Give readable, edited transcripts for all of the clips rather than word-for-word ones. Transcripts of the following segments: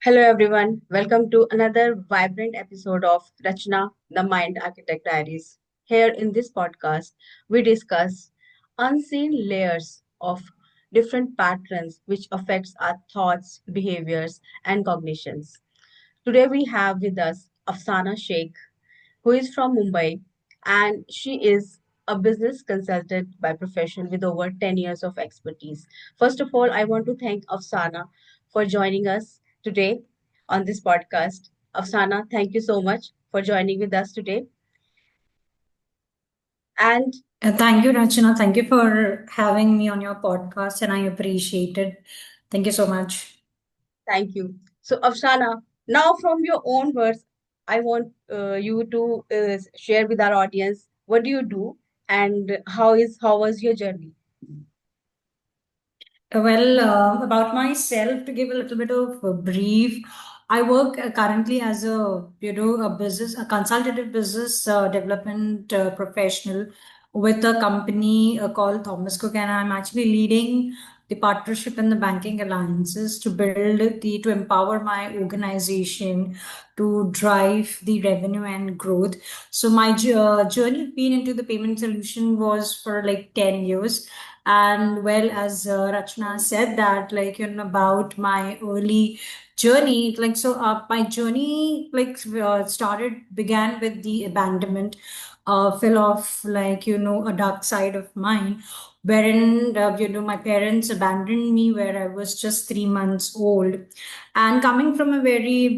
Hello, everyone. Welcome to another vibrant episode of Rachna, the Mind Architect Diaries. Here in this podcast, we discuss unseen layers of different patterns which affects our thoughts, behaviors, and cognitions. Today, we have with us Afsana Sheikh, who is from Mumbai, and she is a business consultant by profession with over 10 years of expertise. First of all, I want to thank Afsana for joining us today on this podcast. Afsana, thank you so much for joining with us today. And Thank you, Rachna. Thank you for having me on your podcast, and I appreciate it. Thank you so much. thank you. So, Afsana, now from your own words, I want you to share with our audience what do you do and how was your journey? About myself, to give a little bit of a brief, I work currently as a consultative business development professional with a company called Thomas Cook, and I'm actually leading the partnership and the banking alliances to empower my organization to drive the revenue and growth. So my journey being into the payment solution was for like 10 years. And well, as Rachna said that, about my early journey, my journey began with the abandonment, fell off a dark side of mine, wherein my parents abandoned me where I was just 3 months old, and coming from a very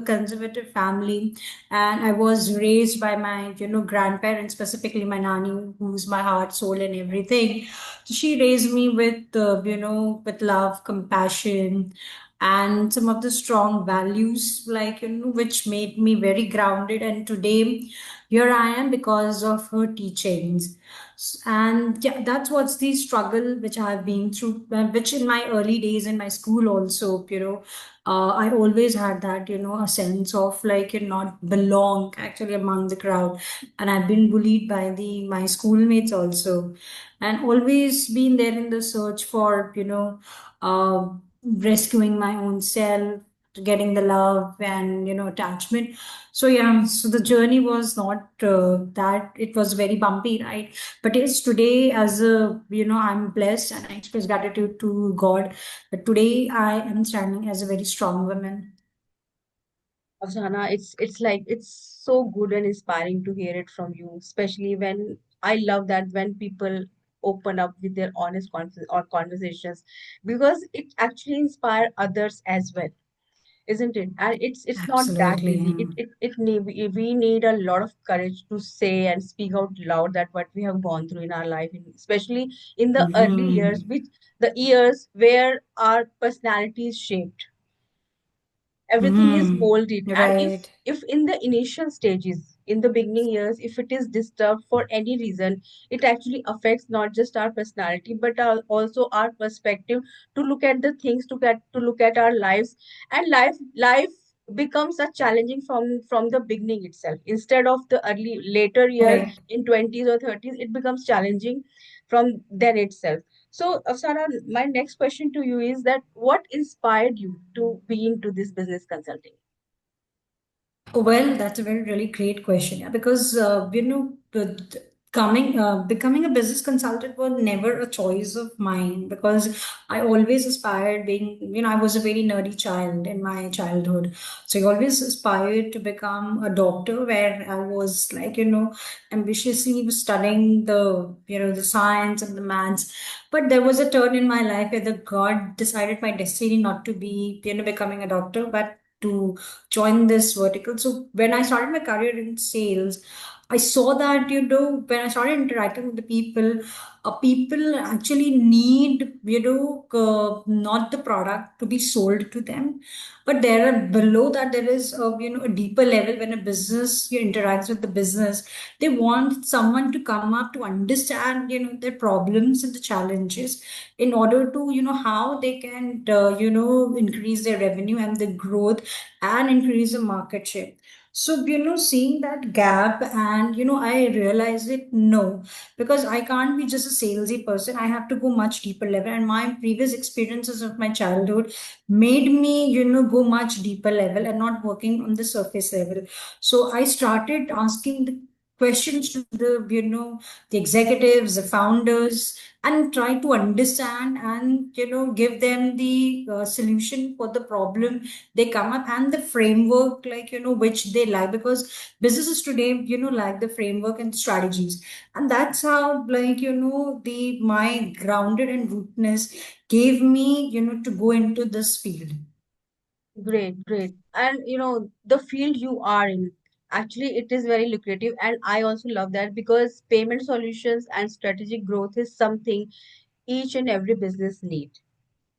conservative family, and I was raised by my grandparents, specifically my nanny, who's my heart, soul, and everything. So she raised me with with love, compassion, and some of the strong values, which made me very grounded. And today here I am because of her teachings. And yeah, that's what's the struggle which I've been through, which in my early days in my school also, I always had that, a sense of not belong actually among the crowd. And I've been bullied by my schoolmates also, and always been there in the search for, rescuing my own self, getting the love and, attachment. So yeah, so the journey was not that it was very bumpy, right? But yes, today as a, I'm blessed and I express gratitude to God. But today I am standing as a very strong woman. Afsana, it's like it's so good and inspiring to hear it from you, especially when I love that when people open up with their honest or conversations because it actually inspire others as well, isn't it? And it's not that Absolutely. easy. We need a lot of courage to say and speak out loud that what we have gone through in our life, especially in the early years, Hmm. which the years where our personality is shaped, everything is Hmm. molded. And Right. if in the initial stages, in the beginning years, if it is disturbed for any reason, it actually affects not just our personality but also our perspective to look at the things, to look at our lives. And life becomes a challenging from the beginning itself. Instead of the early later years Right. in 20s or 30s, it becomes challenging from then itself. So, Afsana, my next question to you is that what inspired you to be into this business consulting? Well, that's a very really great question. Yeah, because becoming a business consultant was never a choice of mine, because I always aspired being, I was a very nerdy child in my childhood. So I always aspired to become a doctor, where I was ambitiously studying the science and the maths. But there was a turn in my life where the God decided my destiny not to be, becoming a doctor, but to join this vertical. So when I started my career in sales, I saw that, when I started interacting with the people actually need, not the product to be sold to them, but there are below that there is a deeper level. When a business interacts with the business, they want someone to come up to understand, their problems and the challenges, in order to, how they can increase their revenue and the growth and increase the market share. So, seeing that gap, and, I realized it, no, because I can't be just a salesy person. I have to go much deeper level. And my previous experiences of my childhood made me, go much deeper level and not working on the surface level. So I started asking the questions to the executives, the founders, and try to understand and, give them the solution for the problem they come up, and the framework, like, which they like, because businesses today, like the framework and strategies. And that's how, like, the my grounded and rootness gave me, to go into this field. Great, great. And the field you are in, actually, it is very lucrative. And I also love that because payment solutions and strategic growth is something each and every business need.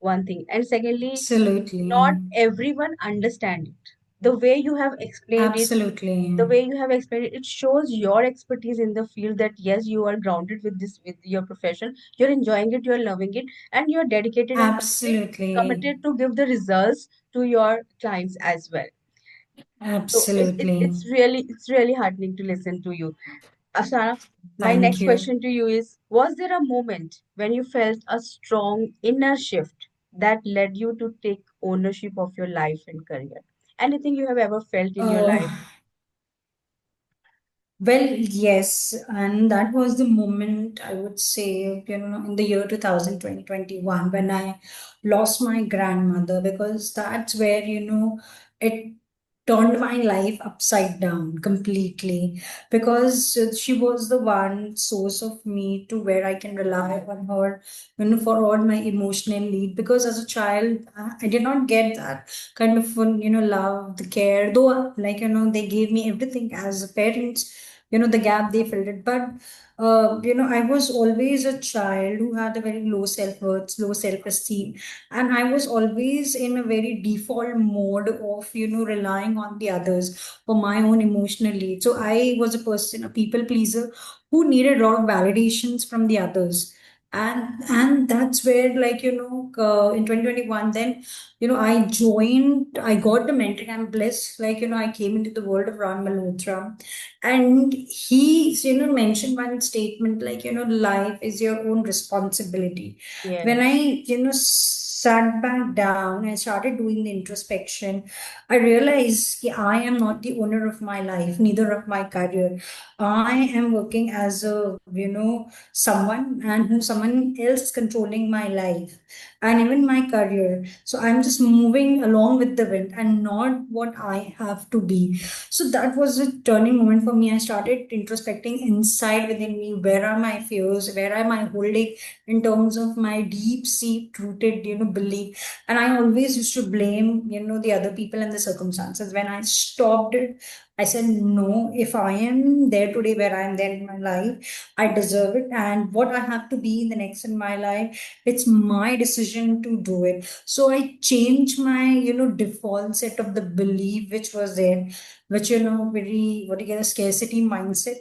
One thing. And secondly, not Absolutely. everyone understand it. The way you have explained it, Absolutely. the way you have explained it, it shows your expertise in the field that yes, you are grounded with this, with your profession. You're enjoying it, you're loving it, and you're dedicated and Absolutely. committed to give the results to your clients as well. So Absolutely. it's really heartening to listen to you. Asana, my Thank next you. question to you is, was there a moment when you felt a strong inner shift that led you to take ownership of your life and career? Anything you have ever felt in your life? uh, Well, yes, and that was the moment, I would say, in the year 2021, when I lost my grandmother, because that's where, it turned my life upside down completely, because she was the one source of me to where I can rely on her, for all my emotional need. Because as a child, I did not get that kind of, love, the care, though, like, they gave me everything as parents, the gap they filled it. But I was always a child who had a very low self-worth, low self-esteem, and I was always in a very default mode of, relying on the others for my own emotional needs. So I was a person, a people pleaser, who needed a lot of validations from the others. And that's where, like, in 2021, then, I got the mentoring. I'm blessed, like, I came into the world of Ram Malhotra, and he, mentioned one statement, like, life is your own responsibility. When I, Yes. sat back down and started doing the introspection, I realized that I am not the owner of my life, neither of my career. I am working as a, someone, and who someone else controlling my life and even my career. So I'm just moving along with the wind and not what I have to be. So that was a turning moment for me. I started introspecting inside within me. Where are my fears? Where am I holding in terms of my deep seat rooted, belief? And I always used to blame, the other people and the circumstances. When I stopped it, I said, no, if I am there today where I am there in my life, I deserve it. And what I have to be in the next in my life, it's my decision to do it. So I changed my, default set of the belief which was there, which, very, what do you get, a scarcity mindset.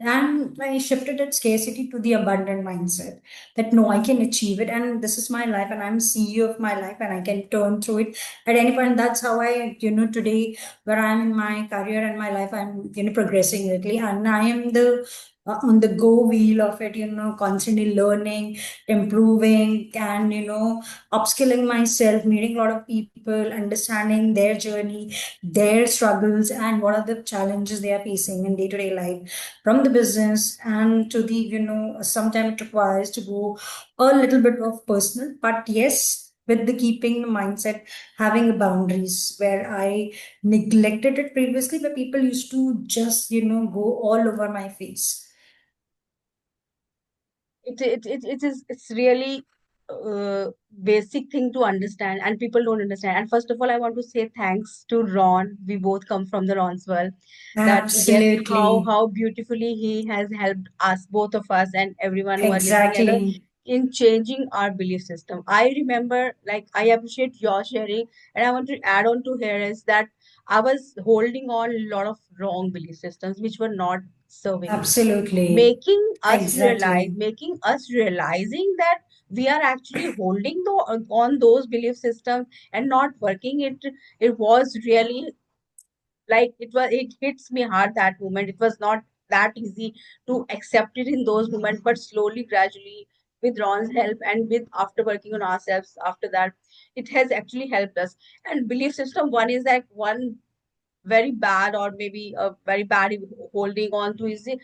And I shifted that scarcity to the abundant mindset, that no, I can achieve it, and this is my life, and I'm CEO of my life, and I can turn through it at any point. That's how I, today, where I'm in my career and my life, I'm, progressing lately, and I am the on the go wheel of it, constantly learning, improving, and, upskilling myself, meeting a lot of people, understanding their journey, their struggles, and what are the challenges they are facing in day-to-day life, from the business and to the, sometimes it requires to go a little bit of personal, but yes, with the keeping the mindset, having boundaries, where I neglected it previously, where people used to just, go all over my face. It's really basic thing to understand, and people don't understand. And first of all, I want to say thanks to Ron. We both come from the Ron's world. That yes, Absolutely. how beautifully he has helped us, both of us, and everyone who are listening, and Exactly. in changing our belief system. I remember, like, I appreciate your sharing, and I want to add on to here is that I was holding on a lot of wrong belief systems which were not serving me, Absolutely. Exactly. making us realizing that we are actually holding on those belief systems and not working it. It was really Like it hits me hard that moment. It was not that easy to accept it in those moments, but slowly, gradually, with Ron's help and with after working on ourselves after that, it has actually helped us. And belief system one is like one very bad, or maybe a very bad holding on to, is the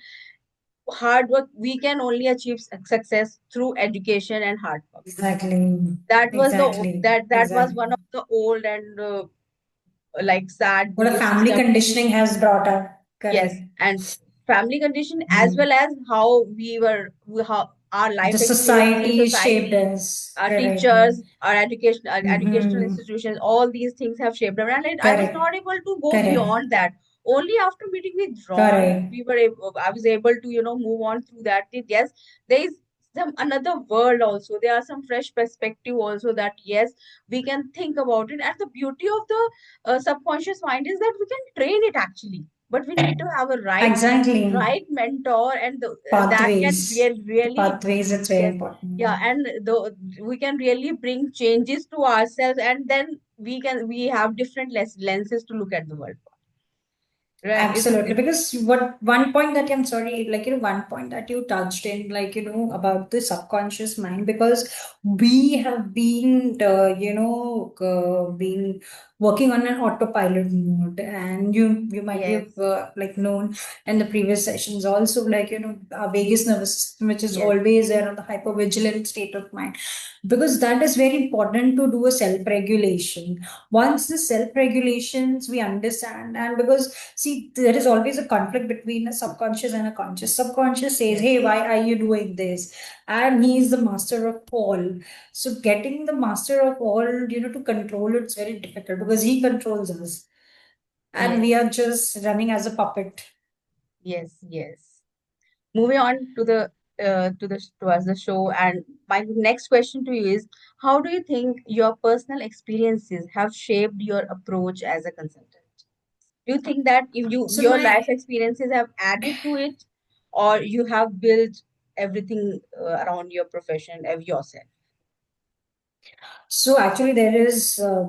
hard work. We can only achieve success through education and hard work. Exactly. That was the Exactly. that was Exactly. one of the old and like sad What a belief family system. conditioning has brought up. Yes, Correct. and family condition, as Mm. well as how how our The life experience in society shaped society, us. our Correct. teachers, our education, our educational Mm-hmm. institutions, all these things have shaped us. And I was Correct. not able to go Correct. beyond that. Only after meeting with Ron, Correct. we were able, I was able to, move on through that. Yes, there is some another world also. There are some fresh perspective also, that yes, we can think about it. And the beauty of the subconscious mind is that we can train it actually, but we need to have a Exactly. right mentor, and that can Pathways. The really, pathways, it's very yes, yeah, important. and we can really bring changes to ourselves, and then we have different lenses to look at the world, right? Absolutely, because what one point that I'm sorry, like one point that you touched in, like about the subconscious mind, because we have been, been working on an autopilot mode, and you might be Yes, like known in the previous sessions also, like our vagus nervous system, which is yes, always there on the hypervigilant state of mind, because that is very important to do a self-regulation. Once the self-regulations we understand, and because see, there is always a conflict between a subconscious and a conscious. Subconscious says, yes, hey, why are you doing this? And he is the master of all. So getting the master of all, to control it's very difficult because he controls us. And yes, we are just running as a puppet. yes, yes. Moving on to the towards the show, and my next question to you is, how do you think your personal experiences have shaped your approach as a consultant? Do you think that if So your my life experiences have added to it, or you have built everything around your profession of yourself? So actually, there is, a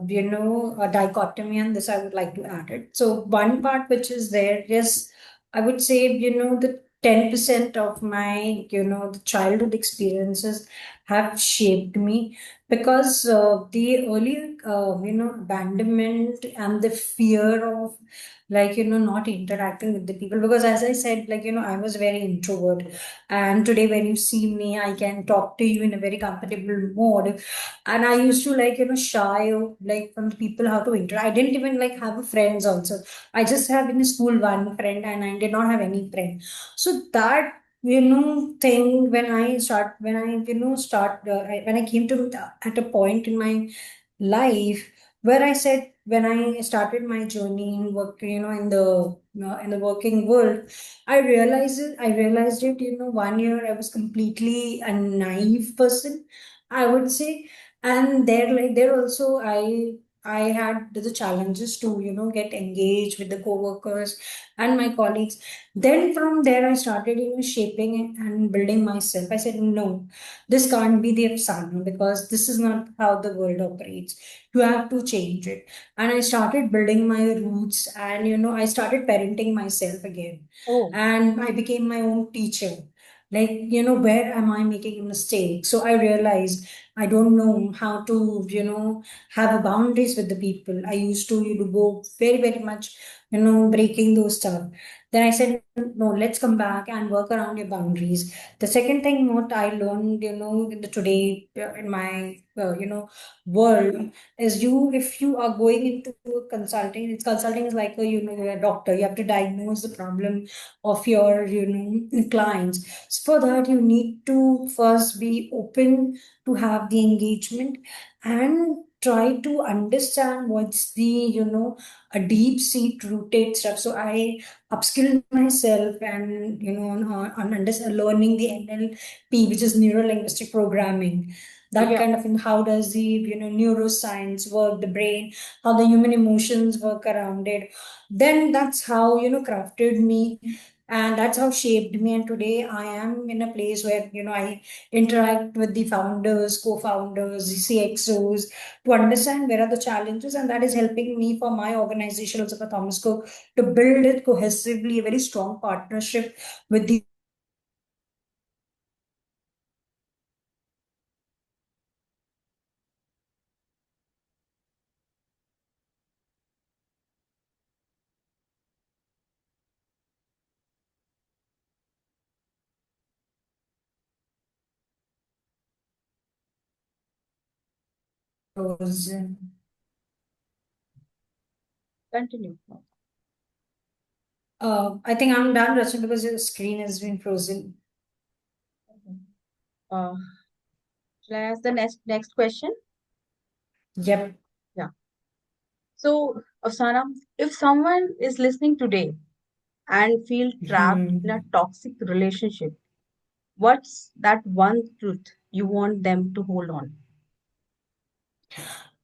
dichotomy, and this I would like to add it. So one part which is there, yes, I would say, the 10% of my, the childhood experiences have shaped me because the early, abandonment and the fear of like, not interacting with the people. Because as I said, like, I was very introvert. And today when you see me, I can talk to you in a very comfortable mode, and I used to like shy like from the people how to interact. I didn't even like have a friends also. I just have in school one friend and I did not have any friend. So that thing when I start when I came to at a point in my life where I said when I started my journey in work, in the working world, I realized it, 1 year I was completely a naive person, I would say. And there like there also I had the challenges to get engaged with the co-workers and my colleagues. Then from there I started shaping it and building myself. I said no, this can't be the Afsana because this is not how the world operates. You have to change it. And I started building my roots, and I started parenting myself again, Oh, and I became my own teacher. Like, where am I making a mistake? So I realized I don't know how to, have a boundaries with the people. I used to, go very, very much, breaking those stuff. Then I said, no, let's come back and work around your boundaries. The second thing, what I learned, in the today in my, world is if you are going into consulting, consulting is like a, you're a doctor. You have to diagnose the problem of your, clients. So for that, you need to first be open to have the engagement and try to understand what's the a deep seat rooted stuff. So I upskilled myself and learning the NLP, which is neuro linguistic programming. That yeah. kind of how does the neuroscience work, the brain, how the human emotions work around it. Then that's how crafted me and that's how shaped me. And today I am in a place where I interact with the founders, co-founders, the CXOs, to understand where are the challenges, and that is helping me for my organization also, for Thomas Cook, to build it cohesively, a very strong partnership with the CEOs. Continue. I think I'm done, Rachna, because your screen has been frozen. Okay. Uh, shall I ask the next question? Yep. Yeah. So, Afsana, if someone is listening today and feel trapped in a Hmm. toxic relationship, what's that one truth you want them to hold on?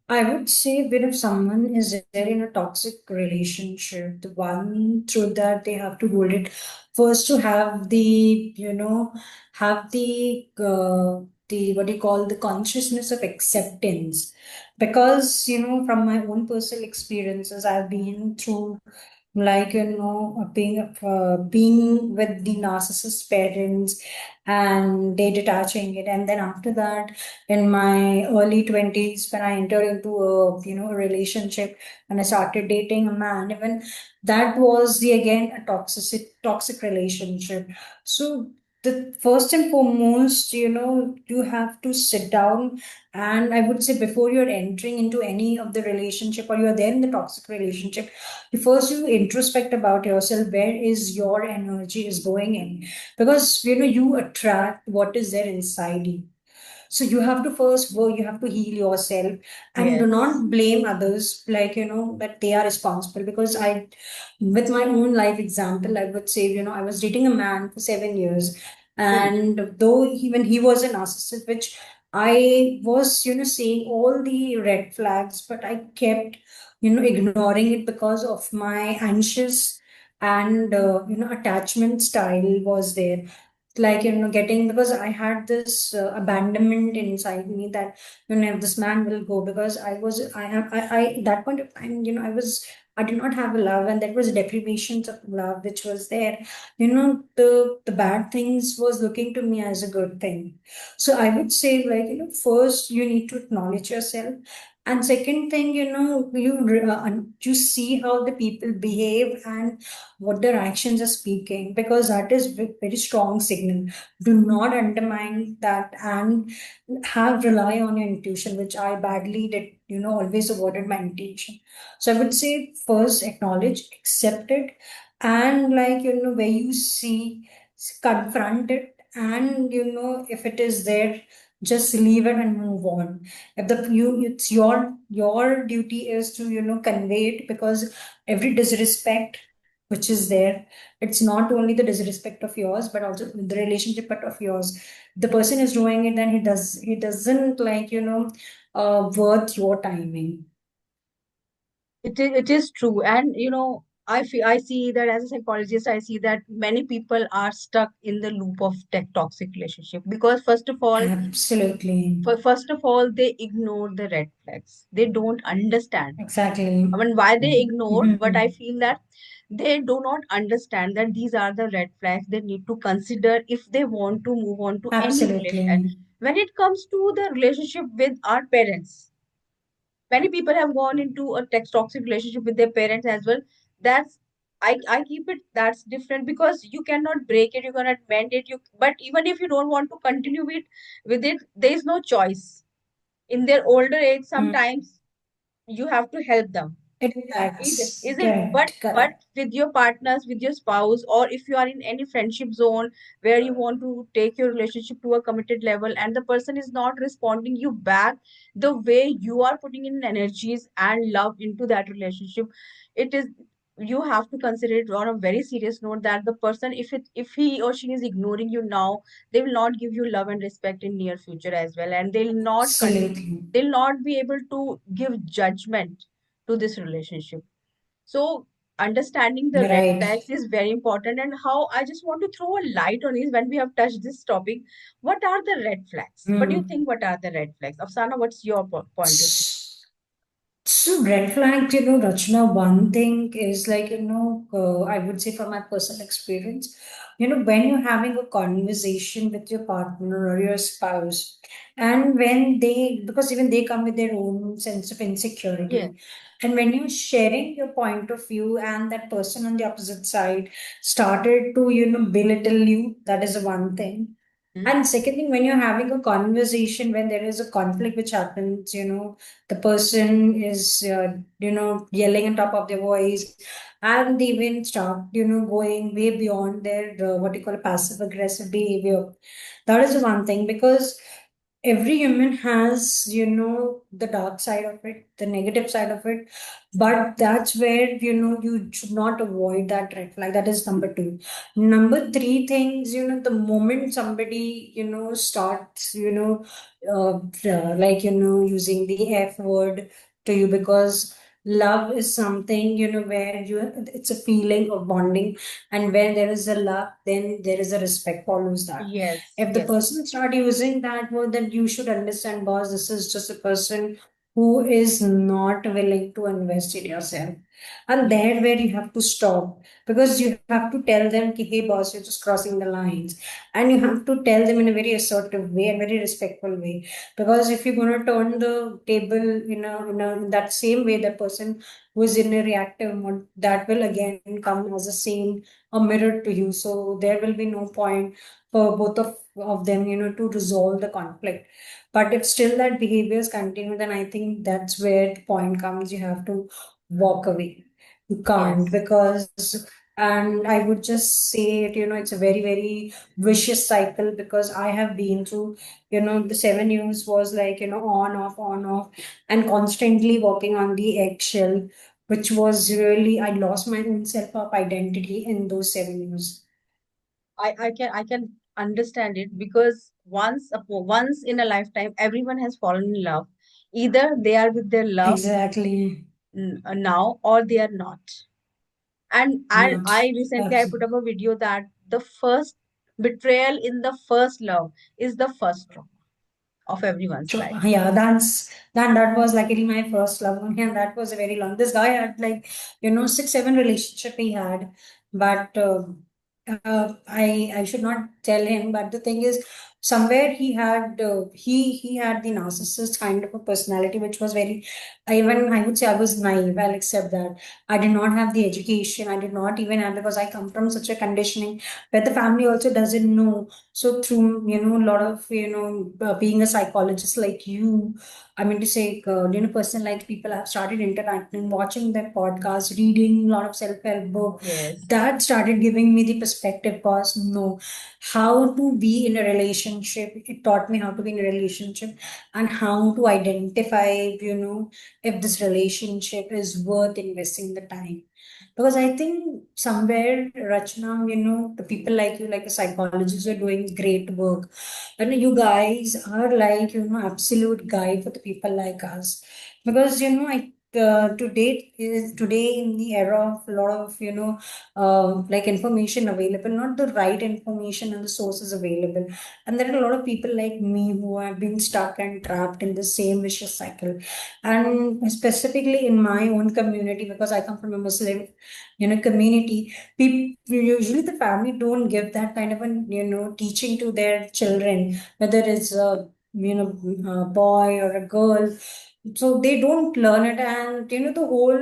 I would say that if someone is there in a toxic relationship, the one truth that they have to hold it first, to have the what do you call, the consciousness of acceptance. Because from my own personal experiences, I've been through, like being with the narcissist parents, and they detaching it, and then after that, in my early 20s, when I entered into a relationship, and I started dating a man, even that was the again a toxic relationship. So the first and foremost, you have to sit down, and I would say, before you're entering into any of the relationship, or you're there in the toxic relationship, first you introspect about yourself, where is your energy is going in, because you attract what is there inside you. So you have to first work, you have to heal yourself, and do Yes. not blame others, like, that they are responsible. Because with my own life example, I would say, I was dating a man for 7 years. Hmm. And though even he was a narcissist, which I was, seeing all the red flags, but I kept, ignoring it because of my anxious and, attachment style was there, like, getting, because I had this abandonment inside me, that if this man will go, because I at that point of time, I did not have a love, and there was deprivations of love which was there. The bad things was looking to me as a good thing. So I would say, like, first you need to acknowledge yourself, and second thing, you see how the people behave and what their actions are speaking, because that is very strong signal. Do not undermine that, and have rely on your intuition, which I badly did, always avoided my intuition. So I would say, first acknowledge, accept it, and, like, where you see, confront it, and if it is there, just leave it and move on. If the you it's your duty is to convey it, because every disrespect which is there, it's not only the disrespect of yours, but also the relationship part of yours. The person is doing it, then he doesn't, like, worth your timing. It is true. And I see that as a psychologist, I see that many people are stuck in the loop of toxic relationship because Absolutely. first of all, they ignore the red flags. They don't understand. Exactly. I mean, why they ignore, but I Mhm. feel that they do not understand that these are the red flags they need to consider if they want to move on to any relation. Absolutely. When it comes to the relationship with our parents, many people have gone into a toxic relationship with their parents as well. That's I keep it that's different because you cannot break it, you cannot mend it. But even if you don't want to continue with it, there is no choice. In their older age, sometimes you have to help them. It Is impacts. it? But Correct. with your partners, with your spouse, or if you are in any friendship zone where you want to take your relationship to a committed level, and the person is not responding you back the way you are putting in energies and love into that relationship, it is you have to consider it on a very serious note that the person, if he or she is ignoring you now, they will not give you love and respect in near future as well, and Absolutely. they'll not be able to give judgment to this relationship. So understanding the red Right. flags is very important. And how I just want to throw a light on it when we have touched this topic. What are the red flags? What do you Hmm. think? What are the red flags? Afsana, what's your point of view? So red flag, Rachna, one thing is like, I would say from my personal experience, when you're having a conversation with your partner or your spouse, and when because even they come with their own sense of Yes. insecurity, and when you're sharing your point of view and that person on the opposite side started to, belittle you, that is the one thing. Hmm? And second thing, when you're having a conversation, when there is a conflict which happens, the person is, yelling on top of their voice, and they even start, going way beyond their, what you call passive aggressive behavior. That is the one thing, because every human has, the dark side of it, the negative side of it, but that's where, you should not avoid that red flag. That is number two. Number three things, the moment somebody, starts, like, using the F word to you, because love is something, where it's a feeling of bonding, and where there is a love, then there is a respect follows that. Yes, If the yes, person start using that word, then you should understand, boss, this is just a person who is not willing to invest in yourself. And yes, there where you have to stop, because you have to tell them, ki, hey boss, you're just crossing the lines. And you have to tell them in a very assertive way and very respectful way. Because if you're going to turn the table in that same way, the person who is in a reactive mode, that will again come as a same a mirror to you. So there will be no point for both of them, to resolve the conflict. But if still that behaviors continue, then I think that's where the point comes. You have to walk away. You can't, yes. because, and I would just say it, it's a very, very vicious cycle, because I have been through, the 7 years was like, on, off, and constantly walking on the eggshell, which was really, I lost my own self of identity in those 7 years. I can understand it because once in a lifetime, everyone has fallen in love. Either they are with their love Exactly. now or they are not. And I Not. recently I put Absolutely. up a video that the first betrayal in the first love is the first trauma of everyone's True. life. Yeah, that was like really my first love one, and that was a very long. This guy had like 6, 7 relationship he had, but I should not tell him. But the thing is, somewhere he had the narcissist kind of a personality, which was very. Even I would say I was naive. I'll accept that. I did not have the education. I did not even have, because I come from such a conditioning where the family also doesn't know. So through a lot of being a psychologist like you, I mean to say, person like people have started interacting, watching their podcast, reading a lot of self-help book. Yes, That started giving me the perspective, cause no, how to be in a relationship. It taught me how to be in a relationship and how to identify, if this relationship is worth investing the time. Because I think somewhere, Rachna, the people like you, like a psychologist, are doing great work. And you guys are like, absolute guide for the people like us. Because, today in the era of a lot of, like information available, not the right information and the sources available. And there are a lot of people like me who have been stuck and trapped in the same vicious cycle. And specifically in my own community, because I come from a Muslim community, people usually the family don't give that kind of a teaching to their children, whether it's a a boy or a girl. So they don't learn it, and the whole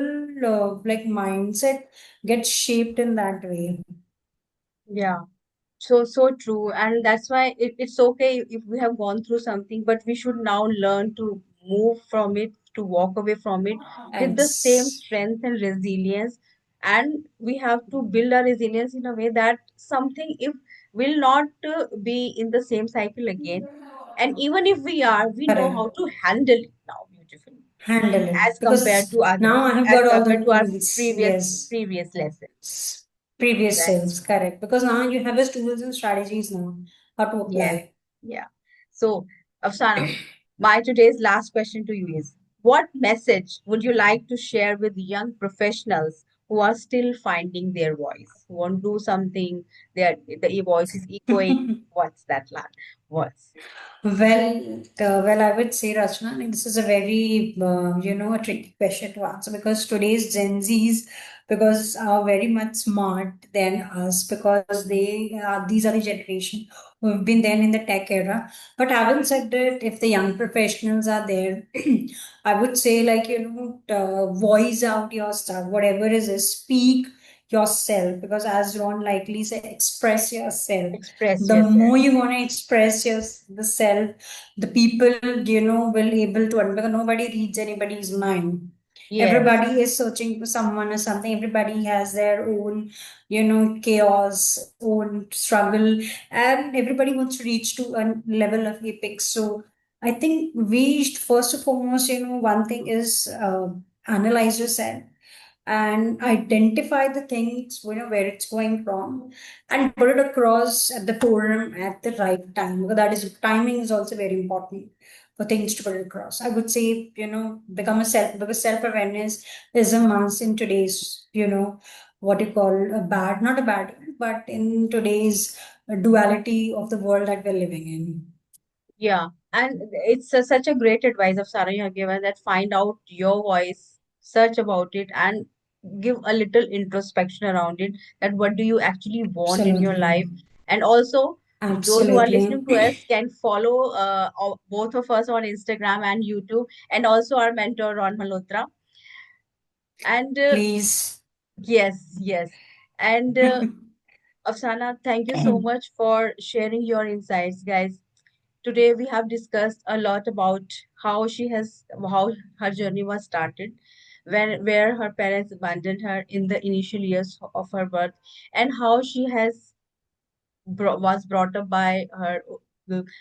like mindset gets shaped in that way. yeah. So true. And that's why it's okay if we have gone through something, but we should now learn to move from it, to walk away from it with the same Ex- strength and resilience. And we have to build our resilience in a way that something if will not be in the same cycle again. And even if we are, we know how Correct. to handle it now beautifully Handle it, as compared because to now others, I have as got all the compared to our tools. previous Yes. previous lesson. Previous That's selves, correct. Because now you have his tools and strategies now how to yes, apply. yeah. So, Afsana, my today's last question to you is what message would you like to share with young professionals who are still finding their voice, who want to do something, the voice is echoing. What's that voice? Well, I would say, Rachna, I mean, this is a very, a tricky question to answer because today's Gen Zs, because are very much smart than us because these are the generation who have been then in the tech era. But having said that, if the young professionals are there, I would say voice out your stuff, whatever is speak yourself because as Ron likely say, express yourself. Express The yourself. more you want to express the self, the people will able to because nobody reads anybody's mind. Yes, Everybody is searching for someone or something. Everybody has their own chaos, own struggle, and everybody wants to reach to a level of epic. So I think we first and foremost, one thing is analyze yourself and identify the things where it's going wrong and put it across at the forum at the right time because that is timing is also very important for things to put it across. I would say become a self because self-awareness is a must in today's what you call a bad not a bad but in today's duality of the world that we're living in. yeah. And it's such a great advice of Sarah you have given, that find out your voice, search about it, and give a little introspection around it. That what do you actually want in your Absolutely. life? And also, those who are listening to Absolutely. us can follow both of us on Instagram and YouTube, and also our mentor Ron Malhotra. And Please. yes, yes. And Afsana, thank you so much for sharing your insights, guys. Today we have discussed a lot about how her journey was started, where her parents abandoned her in the initial years of her birth, and how she was brought up by her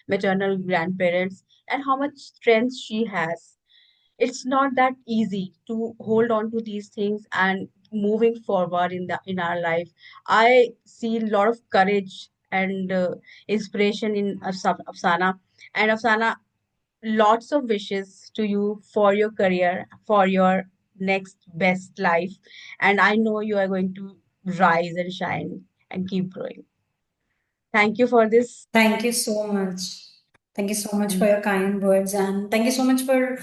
maternal grandparents, and how much strength she has. It's not that easy to hold on to these things and moving forward in our life. I see a lot of courage and inspiration in Afsana. And Afsana, lots of wishes to you for your career, for your next best life. And I know you are going to rise and shine and keep growing. Thank you for this. Thank you so much. Thank you so much for Mm. your kind words and thank you so much for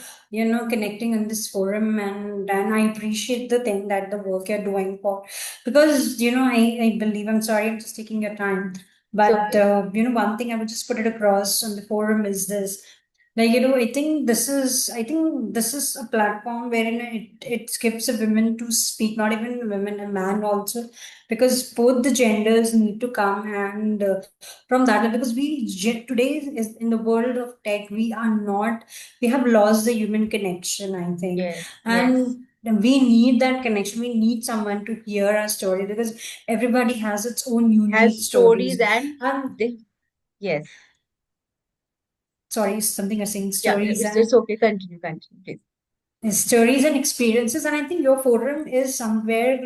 connecting in this forum and I appreciate the thing that the work you're doing for because I believe I'm sorry I'm just taking your time It's but okay. one thing I would just put it across on the forum is this like I think this is a platform wherein it gives a women to speak not even women a man also because both the genders need to come and from that because today is in the world of tech we have lost the human connection I think Yes, yes. and we need that connection we need someone to hear our story because everybody has its own unique Has stories stories and and they, yes. sorry something I saying Yeah, stories it's and okay. Continue, please. stories and experiences and I think your forum is somewhere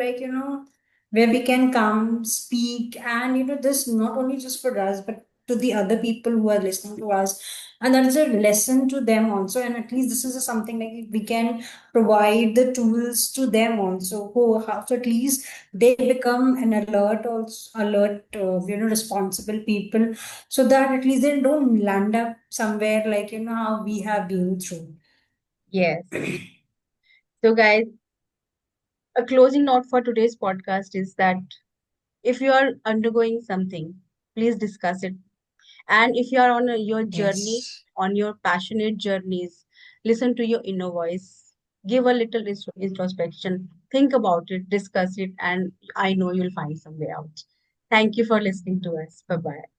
where we can come speak and this not only just for us but to the other people who are listening to us and that is a lesson to them also and at least this is something like we can provide the tools to them also who have so at least they become an alert responsible people so that at least they don't land up somewhere how we have been through. Yes. So, guys, a closing note for today's podcast is that if you are undergoing something, please discuss it. And if you are on your journey, Yes. on your passionate journeys, listen to your inner voice. Give a little introspection. Think about it, discuss it, and I know you'll find some way out. Thank you for listening to us. Bye bye.